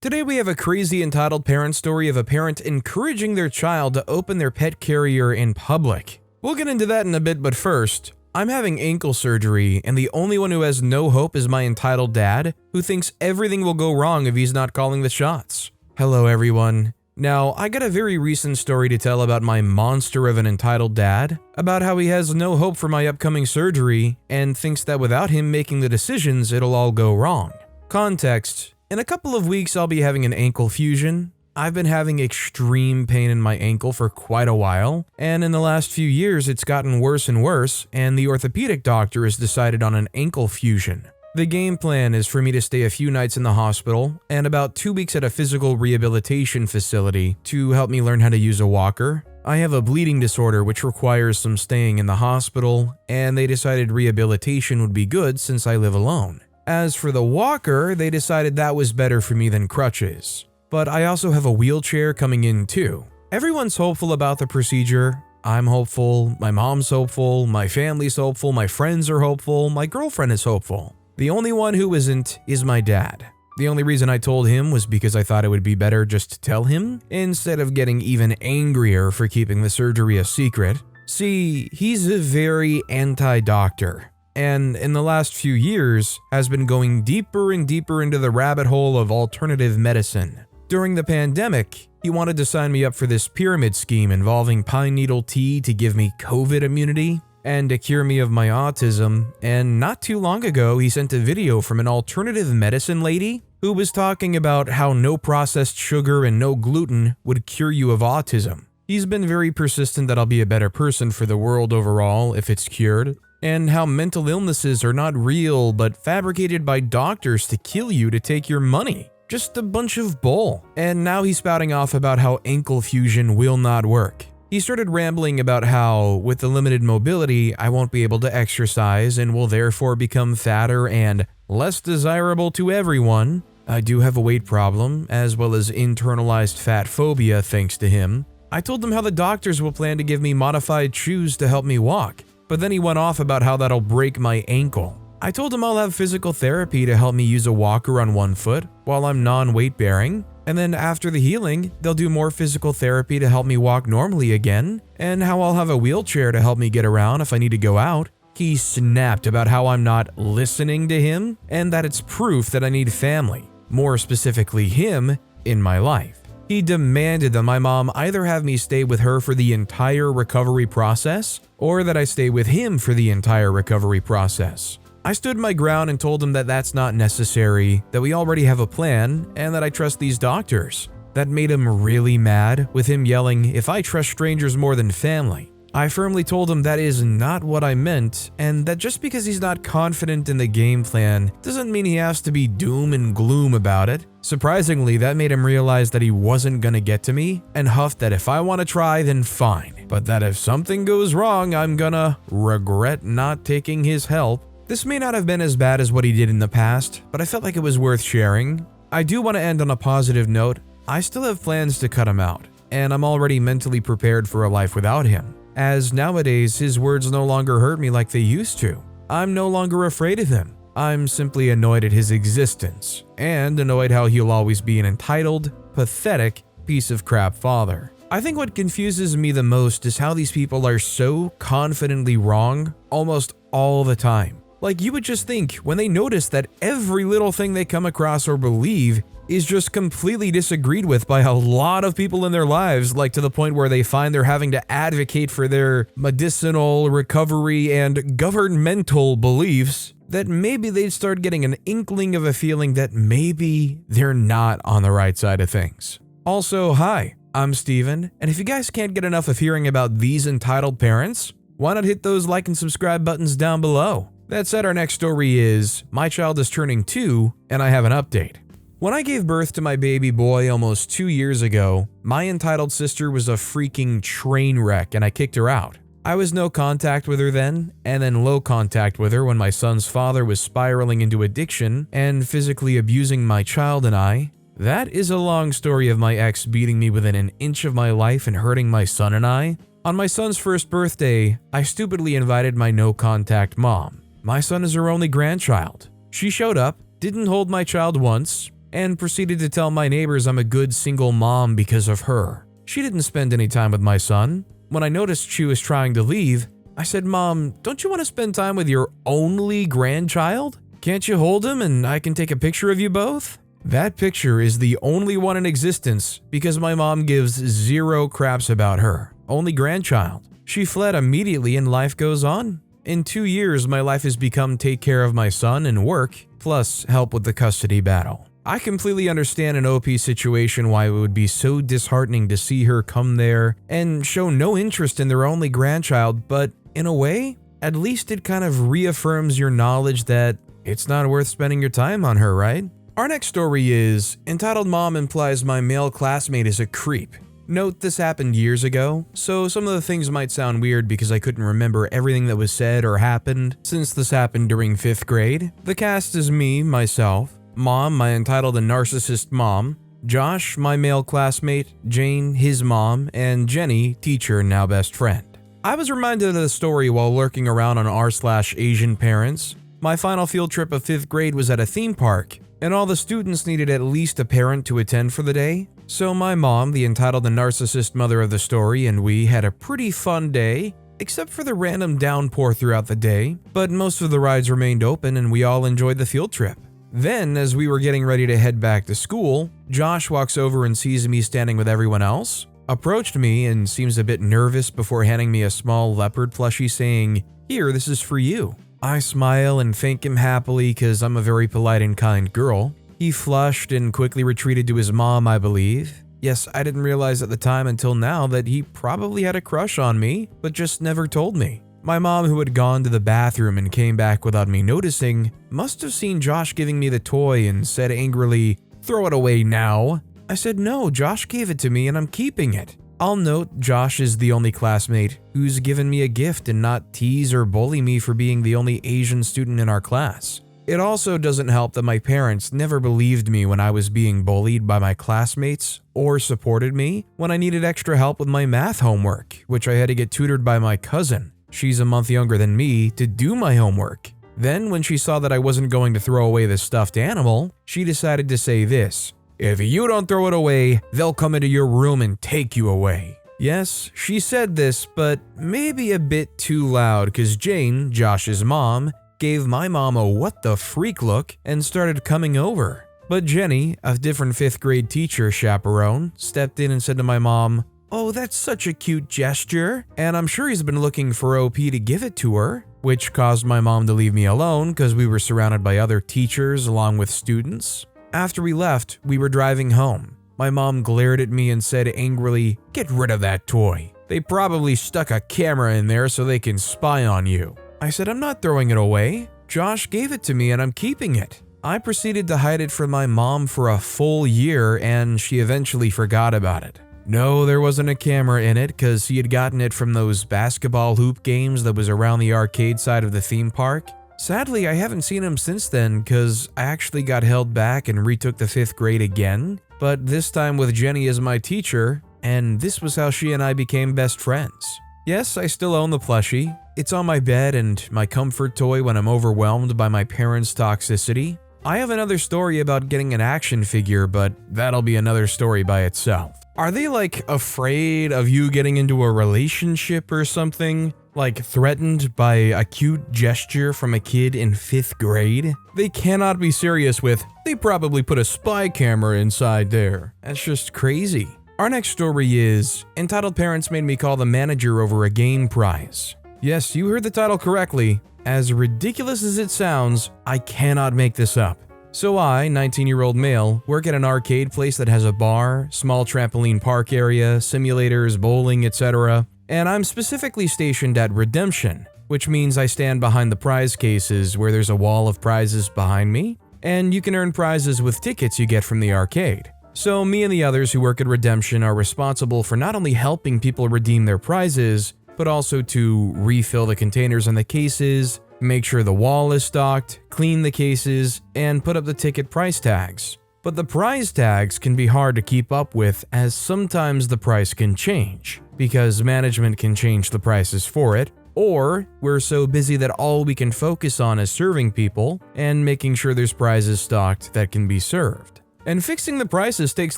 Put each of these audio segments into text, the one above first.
Today we have a crazy entitled parent story of a parent encouraging their child to open their pet carrier in public. We'll get into that in a bit, but first, I'm having ankle surgery, and the only one who has no hope is my entitled dad, who thinks everything will go wrong if he's not calling the shots. Hello everyone. Now, I got a very recent story to tell about my monster of an entitled dad, about how he has no hope for my upcoming surgery, and thinks that without him making the decisions, it'll all go wrong. Context: in a couple of weeks, I'll be having an ankle fusion. I've been having extreme pain in my ankle for quite a while, and in the last few years, it's gotten worse and worse, and the orthopedic doctor has decided on an ankle fusion. The game plan is for me to stay a few nights in the hospital and about 2 weeks at a physical rehabilitation facility to help me learn how to use a walker. I have a bleeding disorder which requires some staying in the hospital, and they decided rehabilitation would be good since I live alone. As for the walker, they decided that was better for me than crutches. But I also have a wheelchair coming in too. Everyone's hopeful about the procedure. I'm hopeful, my mom's hopeful, my family's hopeful, my friends are hopeful, my girlfriend is hopeful. The only one who isn't is my dad. The only reason I told him was because I thought it would be better just to tell him, instead of getting even angrier for keeping the surgery a secret. See, he's a very anti-doctor, and in the last few years has been going deeper and deeper into the rabbit hole of alternative medicine. During the pandemic, he wanted to sign me up for this pyramid scheme involving pine needle tea to give me COVID immunity and to cure me of my autism, and not too long ago he sent a video from an alternative medicine lady who was talking about how no processed sugar and no gluten would cure you of autism. He's been very persistent that I'll be a better person for the world overall if it's cured, and how mental illnesses are not real but fabricated by doctors to kill you to take your money. Just a bunch of bull. And now he's spouting off about how ankle fusion will not work. He started rambling about how, with the limited mobility, I won't be able to exercise and will therefore become fatter and less desirable to everyone. I do have a weight problem, as well as internalized fat phobia thanks to him. I told him how the doctors will plan to give me modified shoes to help me walk, but then he went off about how that'll break my ankle. I told him I'll have physical therapy to help me use a walker on one foot while I'm non-weight bearing, and then after the healing, they'll do more physical therapy to help me walk normally again, and how I'll have a wheelchair to help me get around if I need to go out. He snapped about how I'm not listening to him and that it's proof that I need family, more specifically him, in my life. He demanded that my mom either have me stay with her for the entire recovery process or that I stay with him for the entire recovery process. I stood my ground and told him that that's not necessary, that we already have a plan, and that I trust these doctors. That made him really mad, with him yelling, "If I trust strangers more than family." I firmly told him that is not what I meant, and that just because he's not confident in the game plan doesn't mean he has to be doom and gloom about it. Surprisingly, that made him realize that he wasn't gonna get to me, and huffed that if I want to try, then fine, but that if something goes wrong, I'm gonna regret not taking his help. This may not have been as bad as what he did in the past, but I felt like it was worth sharing. I do want to end on a positive note. I still have plans to cut him out, and I'm already mentally prepared for a life without him, as nowadays his words no longer hurt me like they used to. I'm no longer afraid of him. I'm simply annoyed at his existence, and annoyed how he'll always be an entitled, pathetic piece of crap father. I think what confuses me the most is how these people are so confidently wrong almost all the time. Like, you would just think when they notice that every little thing they come across or believe is just completely disagreed with by a lot of people in their lives, like to the point where they find they're having to advocate for their medicinal, recovery, and governmental beliefs, that maybe they'd start getting an inkling of a feeling that maybe they're not on the right side of things. Also, hi, I'm Steven, and if you guys can't get enough of hearing about these entitled parents, why not hit those like and subscribe buttons down below? That said, our next story is, my child is turning 2, and I have an update. When I gave birth to my baby boy almost 2 years ago, my entitled sister was a freaking train wreck and I kicked her out. I was no contact with her then, and then low contact with her when my son's father was spiraling into addiction and physically abusing my child and I. That is a long story of my ex beating me within an inch of my life and hurting my son and I. On my son's first birthday, I stupidly invited my no contact mom. My son is her only grandchild. She showed up, didn't hold my child once, and proceeded to tell my neighbors I'm a good single mom because of her. She didn't spend any time with my son. When I noticed she was trying to leave, I said, "Mom, don't you want to spend time with your only grandchild? Can't you hold him and I can take a picture of you both?" That picture is the only one in existence because my mom gives zero craps about her only grandchild. She fled immediately and life goes on. In 2 years, my life has become take care of my son and work, plus help with the custody battle. I completely understand an OP situation why it would be so disheartening to see her come there and show no interest in their only grandchild, but in a way, at least it kind of reaffirms your knowledge that it's not worth spending your time on her, right? Our next story is, entitled Mom Implies My Male Classmate is a Creep. Note this happened years ago, so some of the things might sound weird because I couldn't remember everything that was said or happened since this happened during 5th grade. The cast is me, myself, Mom, my entitled and narcissist mom, Josh, my male classmate, Jane, his mom, and Jenny, teacher and now best friend. I was reminded of the story while lurking around on rSlash. My final field trip of 5th grade was at a theme park, and all the students needed at least a parent to attend for the day. So my mom, the entitled and narcissist mother of the story, and we had a pretty fun day, except for the random downpour throughout the day, but most of the rides remained open and we all enjoyed the field trip. Then, as we were getting ready to head back to school, Josh walks over and sees me standing with everyone else, approached me and seems a bit nervous before handing me a small leopard plushie saying, "Here, this is for you." I smile and thank him happily because I'm a very polite and kind girl. He flushed and quickly retreated to his mom, I believe. Yes, I didn't realize at the time until now that he probably had a crush on me, but just never told me. My mom, who had gone to the bathroom and came back without me noticing, must have seen Josh giving me the toy and said angrily, "Throw it away now." I said, "No, Josh gave it to me and I'm keeping it." I'll note Josh is the only classmate who's given me a gift and not tease or bully me for being the only Asian student in our class. It also doesn't help that my parents never believed me when I was being bullied by my classmates or supported me when I needed extra help with my math homework, which I had to get tutored by my cousin. She's a month younger than me to do my homework. Then when she saw that I wasn't going to throw away the stuffed animal, she decided to say this, "If you don't throw it away, they'll come into your room and take you away." Yes, she said this, but maybe a bit too loud because Jane, Josh's mom, gave my mom a what the freak look and started coming over. But Jenny, a different 5th grade teacher chaperone, stepped in and said to my mom, "Oh, that's such a cute gesture, and I'm sure he's been looking for OP to give it to her," which caused my mom to leave me alone because we were surrounded by other teachers along with students. After we left, we were driving home. My mom glared at me and said angrily, "Get rid of that toy. They probably stuck a camera in there so they can spy on you." I said, "I'm not throwing it away. Josh gave it to me and I'm keeping it." I proceeded to hide it from my mom for a full year and she eventually forgot about it. No, there wasn't a camera in it because he had gotten it from those basketball hoop games that was around the arcade side of the theme park. Sadly, I haven't seen him since then because I actually got held back and retook the 5th grade again, but this time with Jenny as my teacher, and this was how she and I became best friends. Yes, I still own the plushie. It's on my bed and my comfort toy when I'm overwhelmed by my parents' toxicity. I have another story about getting an action figure, but that'll be another story by itself. Are they like afraid of you getting into a relationship or something? Like threatened by a cute gesture from a kid in 5th grade? They cannot be serious with, "They probably put a spy camera inside there." That's just crazy. Our next story is, entitled Parents Made Me Call the Manager Over a Game Prize. Yes, you heard the title correctly. As ridiculous as it sounds, I cannot make this up. So I, 19-year-old male, work at an arcade place that has a bar, small trampoline park area, simulators, bowling, etc. And I'm specifically stationed at Redemption, which means I stand behind the prize cases where there's a wall of prizes behind me, and you can earn prizes with tickets you get from the arcade. So me and the others who work at Redemption are responsible for not only helping people redeem their prizes, but also to refill the containers on the cases, make sure the wall is stocked, clean the cases, and put up the ticket price tags. But the price tags can be hard to keep up with as sometimes the price can change, because management can change the prices for it, or we're so busy that all we can focus on is serving people and making sure there's prizes stocked that can be served. And fixing the prices takes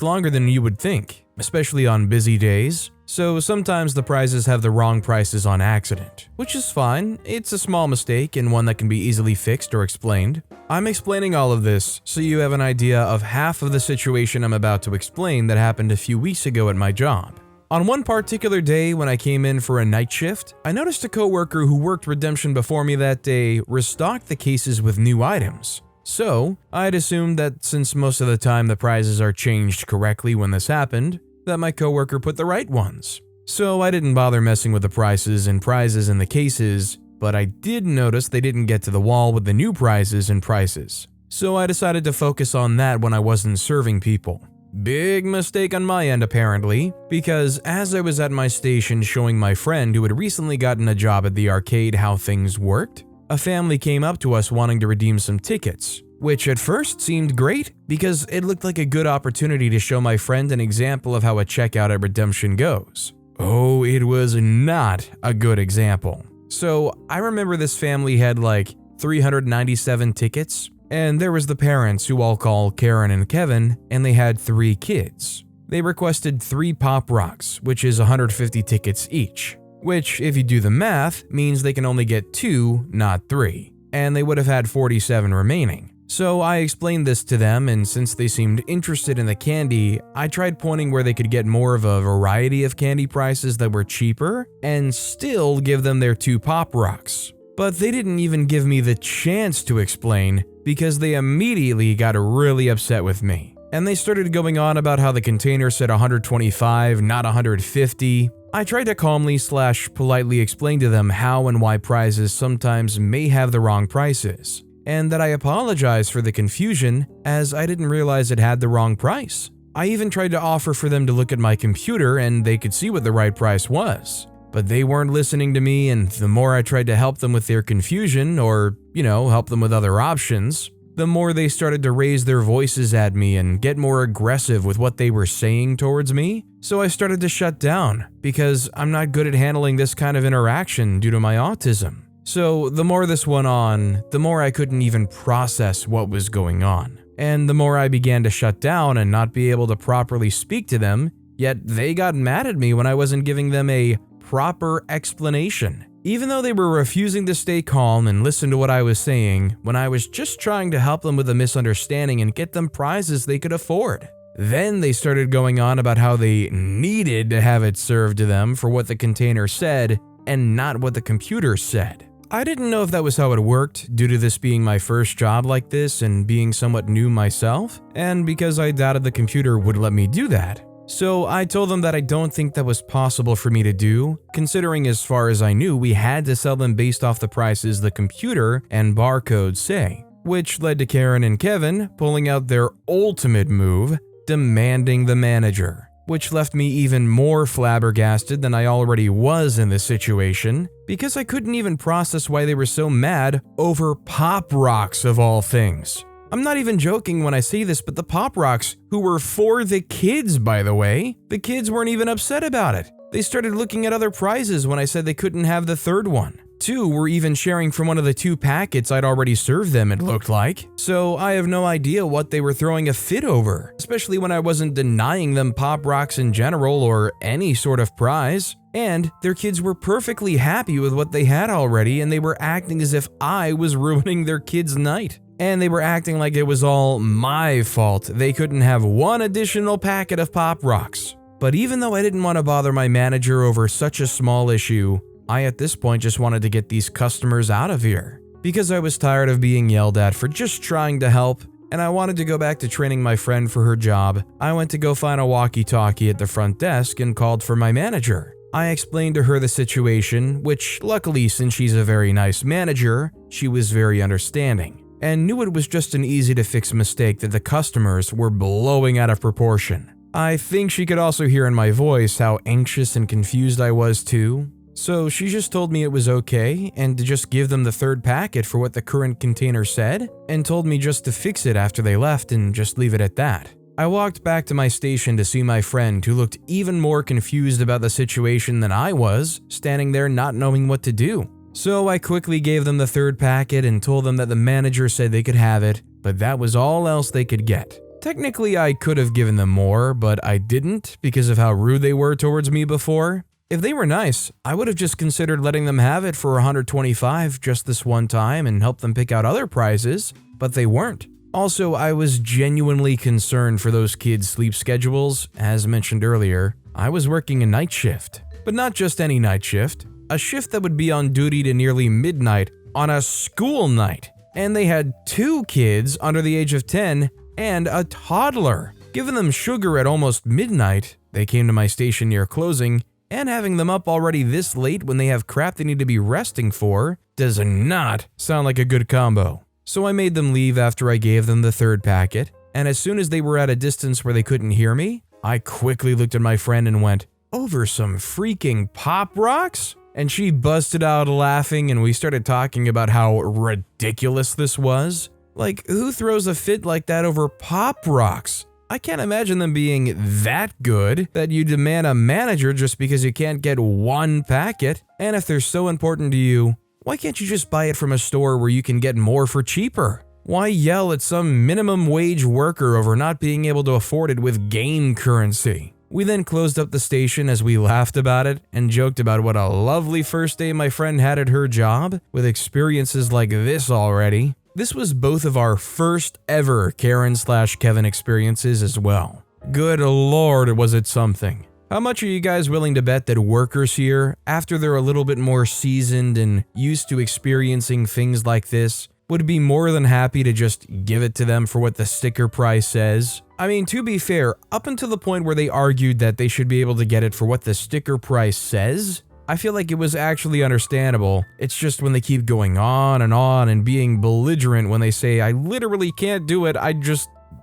longer than you would think, especially on busy days. So sometimes the prizes have the wrong prices on accident, which is fine. It's a small mistake and one that can be easily fixed or explained. I'm explaining all of this so you have an idea of half of the situation I'm about to explain that happened a few weeks ago at my job. On one particular day when I came in for a night shift, I noticed a coworker who worked redemption before me that day restocked the cases with new items. So, I'd assumed that since most of the time the prizes are changed correctly when this happened, that my coworker put the right ones. So I didn't bother messing with the prices and prizes in the cases, but I did notice they didn't get to the wall with the new prizes and prices. So I decided to focus on that when I wasn't serving people. Big mistake on my end apparently, because as I was at my station showing my friend who had recently gotten a job at the arcade how things worked, a family came up to us wanting to redeem some tickets, which at first seemed great because it looked like a good opportunity to show my friend an example of how a checkout at redemption goes. Oh, it was not a good example. So I remember this family had like 397 tickets, and there was the parents who I'll call Karen and Kevin, and they had 3 kids. They requested 3 Pop Rocks, which is 150 tickets each, which if you do the math means they can only get 2, not 3, and they would have had 47 remaining. So I explained this to them, and since they seemed interested in the candy, I tried pointing where they could get more of a variety of candy prices that were cheaper and still give them their 2 Pop Rocks. But they didn't even give me the chance to explain because they immediately got really upset with me. And they started going on about how the container said 125, not 150. I tried to calmly/politely explain to them how and why prizes sometimes may have the wrong prices, and that I apologize for the confusion as I didn't realize it had the wrong price. I even tried to offer for them to look at my computer and they could see what the right price was. But they weren't listening to me, and the more I tried to help them with their confusion or, help them with other options, the more they started to raise their voices at me and get more aggressive with what they were saying towards me. So I started to shut down because I'm not good at handling this kind of interaction due to my autism. So the more this went on, the more I couldn't even process what was going on. And the more I began to shut down and not be able to properly speak to them, yet they got mad at me when I wasn't giving them a proper explanation, even though they were refusing to stay calm and listen to what I was saying when I was just trying to help them with a misunderstanding and get them prizes they could afford. Then they started going on about how they needed to have it served to them for what the container said and not what the computer said. I didn't know if that was how it worked due to this being my first job like this and being somewhat new myself, and because I doubted the computer would let me do that. So I told them that I don't think that was possible for me to do, considering as far as I knew we had to sell them based off the prices the computer and barcodes say, which led to Karen and Kevin pulling out their ultimate move, demanding the manager, which left me even more flabbergasted than I already was in this situation because I couldn't even process why they were so mad over Pop Rocks of all things. I'm not even joking when I say this, but the Pop Rocks, who were for the kids, by the way, the kids weren't even upset about it. They started looking at other prizes when I said they couldn't have the third one. 2 were even sharing from one of the 2 packets I'd already served them, it looked like. So I have no idea what they were throwing a fit over, especially when I wasn't denying them Pop Rocks in general or any sort of prize. And their kids were perfectly happy with what they had already, and they were acting as if I was ruining their kids' night. And they were acting like it was all my fault they couldn't have 1 additional packet of Pop Rocks. But even though I didn't want to bother my manager over such a small issue, I at this point just wanted to get these customers out of here. Because I was tired of being yelled at for just trying to help, and I wanted to go back to training my friend for her job, I went to go find a walkie-talkie at the front desk and called for my manager. I explained to her the situation, which luckily since she's a very nice manager, she was very understanding, and knew it was just an easy to fix mistake that the customers were blowing out of proportion. I think she could also hear in my voice how anxious and confused I was too. So she just told me it was okay and to just give them the 3rd packet for what the current container said, and told me just to fix it after they left and just leave it at that. I walked back to my station to see my friend who looked even more confused about the situation than I was, standing there not knowing what to do. So I quickly gave them the 3rd packet and told them that the manager said they could have it, but that was all else they could get. Technically, I could have given them more, but I didn't because of how rude they were towards me before. If they were nice, I would have just considered letting them have it for $125 just this one time and help them pick out other prizes, but they weren't. Also, I was genuinely concerned for those kids' sleep schedules. As mentioned earlier, I was working a night shift, but not just any night shift, a shift that would be on duty to nearly midnight on a school night. And they had 2 kids under the age of 10 and a toddler. Giving them sugar at almost midnight, they came to my station near closing, and having them up already this late when they have crap they need to be resting for does not sound like a good combo. So I made them leave after I gave them the 3rd packet, and as soon as they were at a distance where they couldn't hear me, I quickly looked at my friend and went, "Over some freaking Pop Rocks?" And she busted out laughing and we started talking about how ridiculous this was. Like, who throws a fit like that over Pop Rocks? I can't imagine them being that good that you demand a manager just because you can't get 1 packet. And if they're so important to you, why can't you just buy it from a store where you can get more for cheaper? Why yell at some minimum wage worker over not being able to afford it with game currency? We then closed up the station as we laughed about it and joked about what a lovely first day my friend had at her job with experiences like this already. This was both of our first ever Karen/Kevin experiences as well. Good lord, was it something. How much are you guys willing to bet that workers here, after they're a little bit more seasoned and used to experiencing things like this, would be more than happy to just give it to them for what the sticker price says? I mean, to be fair, up until the point where they argued that they should be able to get it for what the sticker price says, I feel like it was actually understandable. It's just when they keep going on and being belligerent when they say, "I literally can't do it,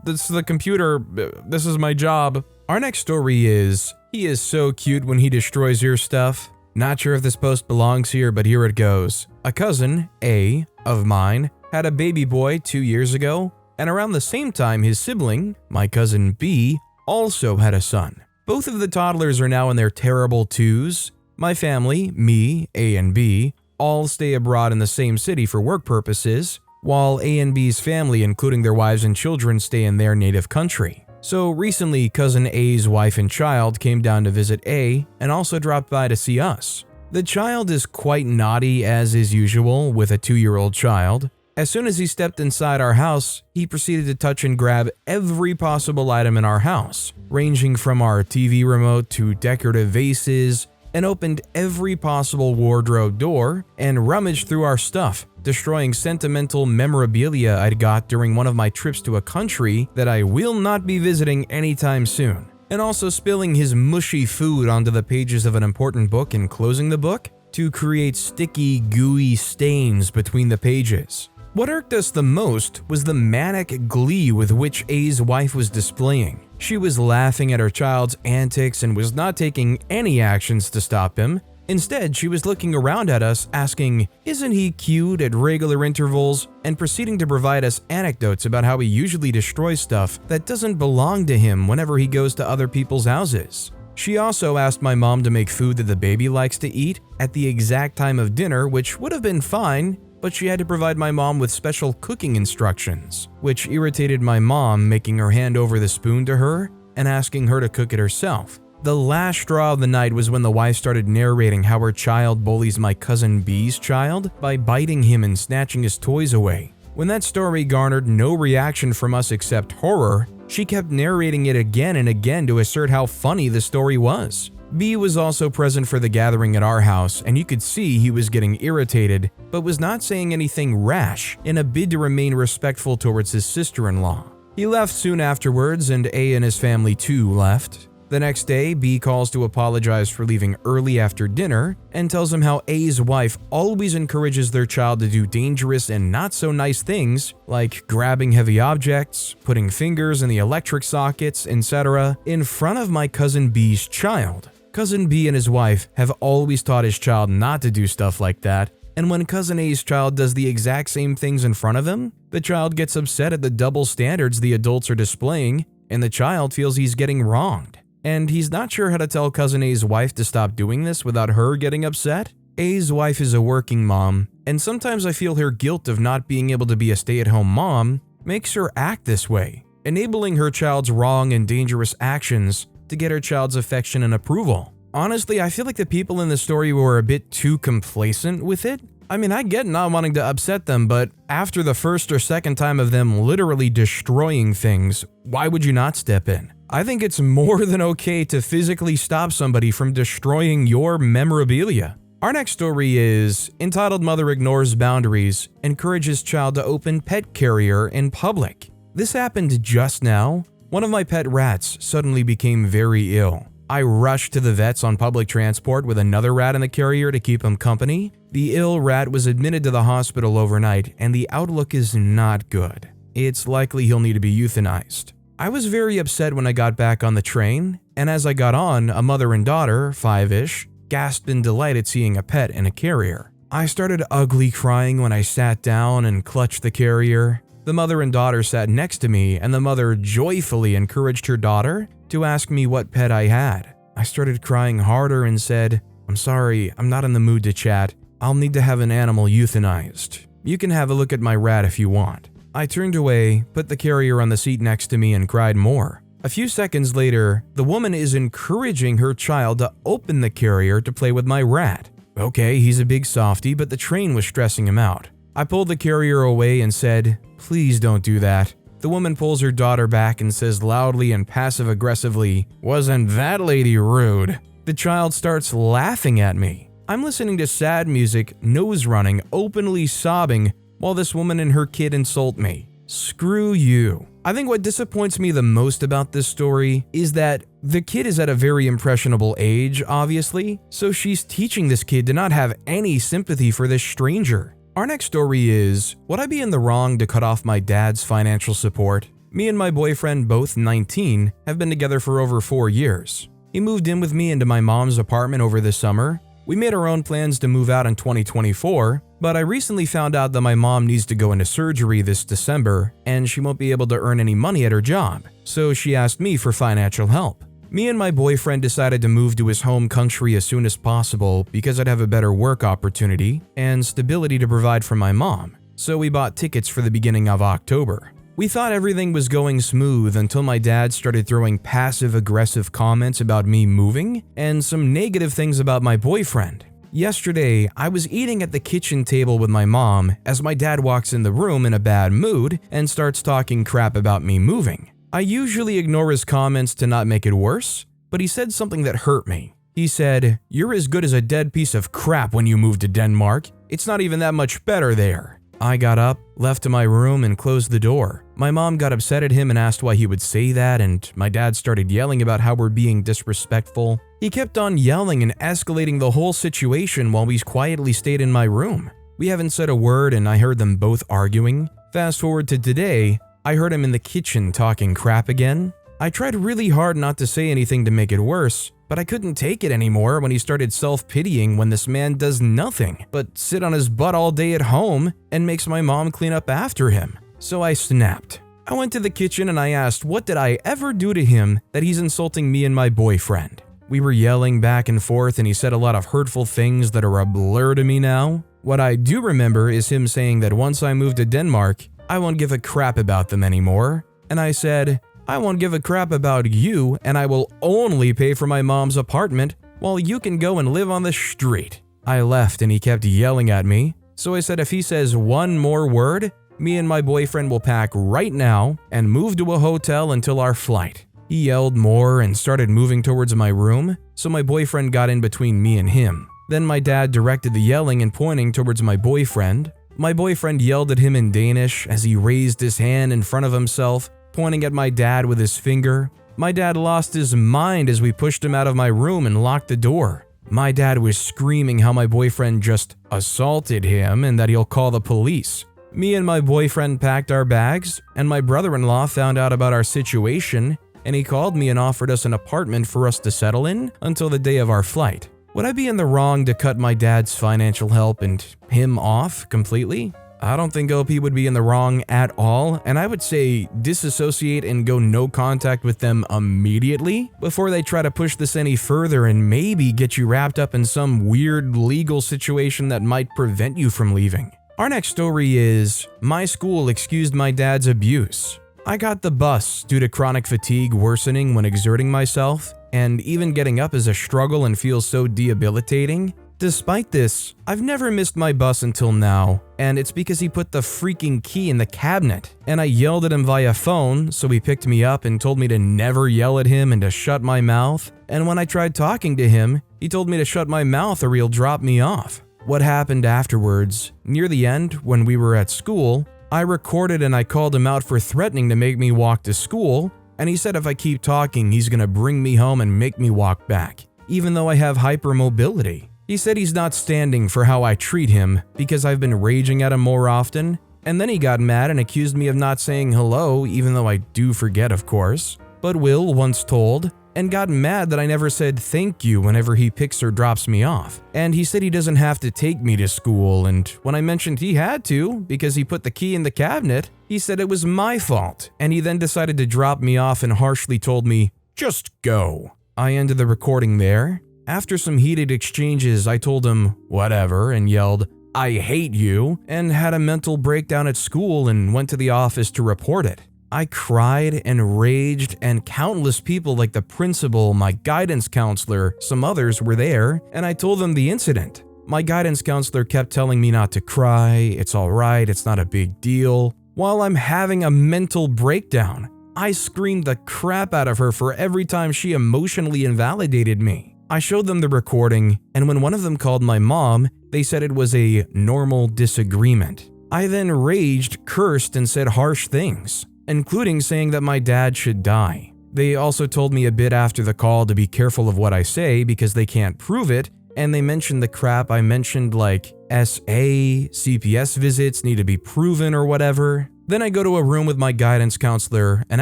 this is the computer, this is my job." Our next story is, he is so cute when he destroys your stuff. Not sure if this post belongs here, but here it goes. A cousin, A, of mine, had a baby boy 2 years ago, and around the same time his sibling, my cousin B, also had a son. Both of the toddlers are now in their terrible 2s. My family, me, A and B, all stay abroad in the same city for work purposes, while A and B's family, including their wives and children, stay in their native country. So recently, cousin A's wife and child came down to visit A and also dropped by to see us. The child is quite naughty as is usual with a 2-year-old child. As soon as he stepped inside our house, he proceeded to touch and grab every possible item in our house, ranging from our TV remote to decorative vases, and opened every possible wardrobe door and rummaged through our stuff, destroying sentimental memorabilia I'd got during one of my trips to a country that I will not be visiting anytime soon, and also spilling his mushy food onto the pages of an important book and closing the book to create sticky, gooey stains between the pages. What irked us the most was the manic glee with which A's wife was displaying. She was laughing at her child's antics and was not taking any actions to stop him. Instead, she was looking around at us asking, "Isn't he cute?" at regular intervals, and proceeding to provide us anecdotes about how he usually destroys stuff that doesn't belong to him whenever he goes to other people's houses. She also asked my mom to make food that the baby likes to eat at the exact time of dinner, which would have been fine, but she had to provide my mom with special cooking instructions, which irritated my mom, making her hand over the spoon to her and asking her to cook it herself. The last straw of the night was when the wife started narrating how her child bullies my cousin B's child by biting him and snatching his toys away. When that story garnered no reaction from us except horror, she kept narrating it again and again to assert how funny the story was. B was also present for the gathering at our house, and you could see he was getting irritated, but was not saying anything rash in a bid to remain respectful towards his sister-in-law. He left soon afterwards, and A and his family too left. The next day, B calls to apologize for leaving early after dinner and tells him how A's wife always encourages their child to do dangerous and not so nice things like grabbing heavy objects, putting fingers in the electric sockets, etc. in front of my cousin B's child. Cousin B and his wife have always taught his child not to do stuff like that, and when cousin A's child does the exact same things in front of him, the child gets upset at the double standards the adults are displaying, and the child feels he's getting wronged. And he's not sure how to tell cousin A's wife to stop doing this without her getting upset. A's wife is a working mom, and sometimes I feel her guilt of not being able to be a stay-at-home mom makes her act this way. enabling her child's wrong and dangerous actions to get her child's affection and approval. Honestly, I feel like the people in the story were a bit too complacent with it. I mean, I get not wanting to upset them, but after the first or second time of them literally destroying things, why would you not step in? I think it's more than okay to physically stop somebody from destroying your memorabilia. Our next story is entitled Mother Ignores Boundaries, Encourages Child to Open Pet Carrier in Public. This happened just now. One of my pet rats suddenly became very ill. I rushed to the vets on public transport with another rat in the carrier to keep him company. The ill rat was admitted to the hospital overnight, and the outlook is not good. It's likely he'll need to be euthanized. I was very upset when I got back on the train, and as I got on, a mother and daughter, 5-ish, gasped in delight at seeing a pet in a carrier. I started ugly crying when I sat down and clutched the carrier. The mother and daughter sat next to me, and the mother joyfully encouraged her daughter to ask me what pet I had. I started crying harder and said, "I'm sorry, I'm not in the mood to chat. I'll need to have an animal euthanized. You can have a look at my rat if you want." I turned away, put the carrier on the seat next to me, and cried more. A few seconds later, the woman is encouraging her child to open the carrier to play with my rat. Okay, he's a big softie, but the train was stressing him out. I pulled the carrier away and said, "Please don't do that." The woman pulls her daughter back and says loudly and passive-aggressively, "Wasn't that lady rude?" The child starts laughing at me. I'm listening to sad music, nose running, openly sobbing, while this woman and her kid insult me. Screw you. I think what disappoints me the most about this story is that the kid is at a very impressionable age, obviously, so she's teaching this kid to not have any sympathy for this stranger. Our next story is, would I be in the wrong to cut off my dad's financial support? Me and my boyfriend, both 19, have been together for over 4 years. He moved in with me into my mom's apartment over the summer. We made our own plans to move out in 2024, but I recently found out that my mom needs to go into surgery this December and she won't be able to earn any money at her job, so she asked me for financial help. Me and my boyfriend decided to move to his home country as soon as possible because I'd have a better work opportunity and stability to provide for my mom, so we bought tickets for the beginning of October. We thought everything was going smooth until my dad started throwing passive-aggressive comments about me moving and some negative things about my boyfriend. Yesterday, I was eating at the kitchen table with my mom as my dad walks in the room in a bad mood and starts talking crap about me moving. I usually ignore his comments to not make it worse, but he said something that hurt me. He said, "You're as good as a dead piece of crap when you moved to Denmark. It's not even that much better there." I got up, left to my room, and closed the door. My mom got upset at him and asked why he would say that, and my dad started yelling about how we're being disrespectful. He kept on yelling and escalating the whole situation while we quietly stayed in my room. We haven't said a word, and I heard them both arguing. Fast forward to today, I heard him in the kitchen talking crap again. I tried really hard not to say anything to make it worse, but I couldn't take it anymore when he started self-pitying when this man does nothing but sit on his butt all day at home and makes my mom clean up after him. So I snapped. I went to the kitchen and I asked, what did I ever do to him that he's insulting me and my boyfriend? We were yelling back and forth and he said a lot of hurtful things that are a blur to me now. What I do remember is him saying that once I move to Denmark, I won't give a crap about them anymore. And I said, "I won't give a crap about you, and I will only pay for my mom's apartment while you can go and live on the street." I left and he kept yelling at me, so I said if he says one more word, me and my boyfriend will pack right now and move to a hotel until our flight. He yelled more and started moving towards my room, so my boyfriend got in between me and him. Then my dad directed the yelling and pointing towards my boyfriend. My boyfriend yelled at him in Danish as he raised his hand in front of himself, pointing at my dad with his finger. My dad lost his mind as we pushed him out of my room and locked the door. My dad was screaming how my boyfriend just assaulted him and that he'll call the police. Me and my boyfriend packed our bags, and my brother-in-law found out about our situation, and he called me and offered us an apartment for us to settle in until the day of our flight. Would I be in the wrong to cut my dad's financial help and him off completely? I don't think OP would be in the wrong at all, and I would say disassociate and go no contact with them immediately before they try to push this any further and maybe get you wrapped up in some weird legal situation that might prevent you from leaving. Our next story is, my school excused my dad's abuse. I got the bus due to chronic fatigue worsening when exerting myself, and even getting up is a struggle and feels so debilitating. Despite this, I've never missed my bus until now, and it's because he put the freaking key in the cabinet, and I yelled at him via phone, so he picked me up and told me to never yell at him and to shut my mouth, and when I tried talking to him, he told me to shut my mouth or he'll drop me off. What happened afterwards, near the end when we were at school, I recorded and I called him out for threatening to make me walk to school, and he said if I keep talking, he's gonna bring me home and make me walk back, even though I have hypermobility. He said he's not standing for how I treat him because I've been raging at him more often, and then he got mad and accused me of not saying hello, even though I do forget, of course. But Will once told and got mad that I never said thank you whenever he picks or drops me off. And he said he doesn't have to take me to school, and when I mentioned he had to because he put the key in the cabinet, he said it was my fault, and he then decided to drop me off and harshly told me, "Just go." I ended the recording there. After some heated exchanges, I told him whatever and yelled, "I hate you," and had a mental breakdown at school and went to the office to report it. I cried and raged, and countless people like the principal, my guidance counselor, some others were there, and I told them the incident. My guidance counselor kept telling me not to cry, it's alright, it's not a big deal. While I'm having a mental breakdown, I screamed the crap out of her for every time she emotionally invalidated me. I showed them the recording, and when one of them called my mom, they said it was a normal disagreement. I then raged, cursed, and said harsh things, including saying that my dad should die. They also told me a bit after the call to be careful of what I say because they can't prove it, and they mentioned the crap I mentioned like SA, CPS visits need to be proven or whatever. Then I go to a room with my guidance counselor, and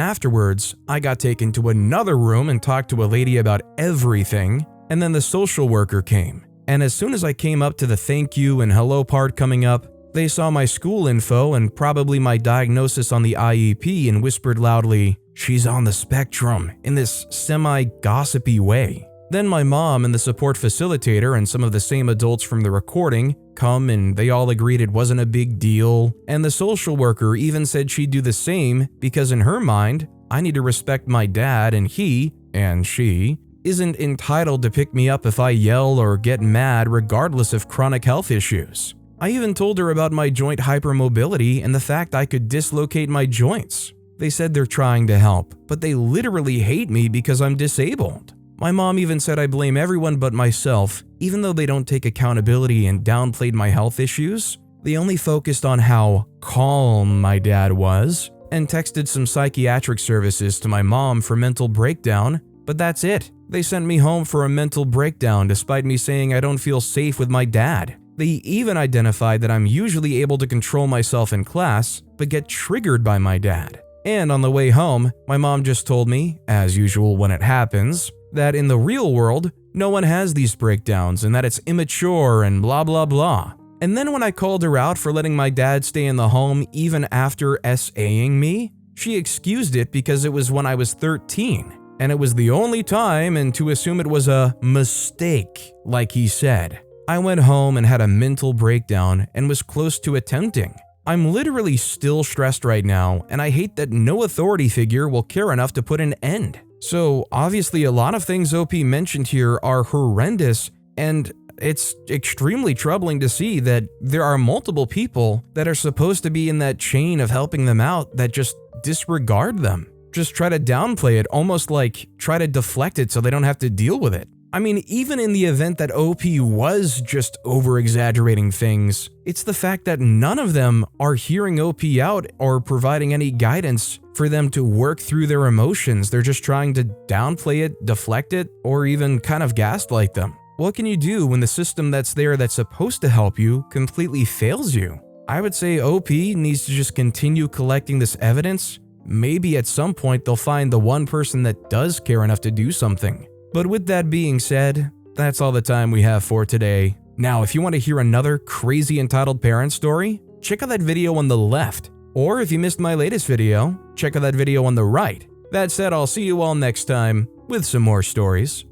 afterwards, I got taken to another room and talked to a lady about everything, and then the social worker came. And as soon as I came up to the thank you and hello part coming up, they saw my school info and probably my diagnosis on the IEP and whispered loudly, "She's on the spectrum," in this semi-gossipy way. Then my mom and the support facilitator and some of the same adults from the recording come, and they all agreed it wasn't a big deal, and the social worker even said she'd do the same because in her mind, I need to respect my dad and he, and she, isn't entitled to pick me up if I yell or get mad regardless of chronic health issues. I even told her about my joint hypermobility and the fact I could dislocate my joints. They said they're trying to help, but they literally hate me because I'm disabled. My mom even said I blame everyone but myself, even though they don't take accountability and downplayed my health issues. They only focused on how calm my dad was and texted some psychiatric services to my mom for mental breakdown, but that's it. They sent me home for a mental breakdown despite me saying I don't feel safe with my dad. They even identified that I'm usually able to control myself in class, but get triggered by my dad. And on the way home, my mom just told me, as usual when it happens, that in the real world, no one has these breakdowns and that it's immature and blah blah blah. And then when I called her out for letting my dad stay in the home even after SAing me, she excused it because it was when I was 13, and it was the only time, and to assume it was a mistake, like he said. I went home and had a mental breakdown and was close to attempting. I'm literally still stressed right now, and I hate that no authority figure will care enough to put an end. So obviously a lot of things OP mentioned here are horrendous, and it's extremely troubling to see that there are multiple people that are supposed to be in that chain of helping them out that just disregard them. Just try to downplay it, almost like try to deflect it so they don't have to deal with it. I mean, even in the event that OP was just over-exaggerating things, it's the fact that none of them are hearing OP out or providing any guidance for them to work through their emotions. They're just trying to downplay it, deflect it, or even kind of gaslight them. What can you do when the system that's there that's supposed to help you completely fails you? I would say OP needs to just continue collecting this evidence. Maybe at some point they'll find the one person that does care enough to do something. But with that being said, that's all the time we have for today. Now, if you want to hear another crazy entitled parent story, check out that video on the left. Or if you missed my latest video, check out that video on the right. That said, I'll see you all next time with some more stories.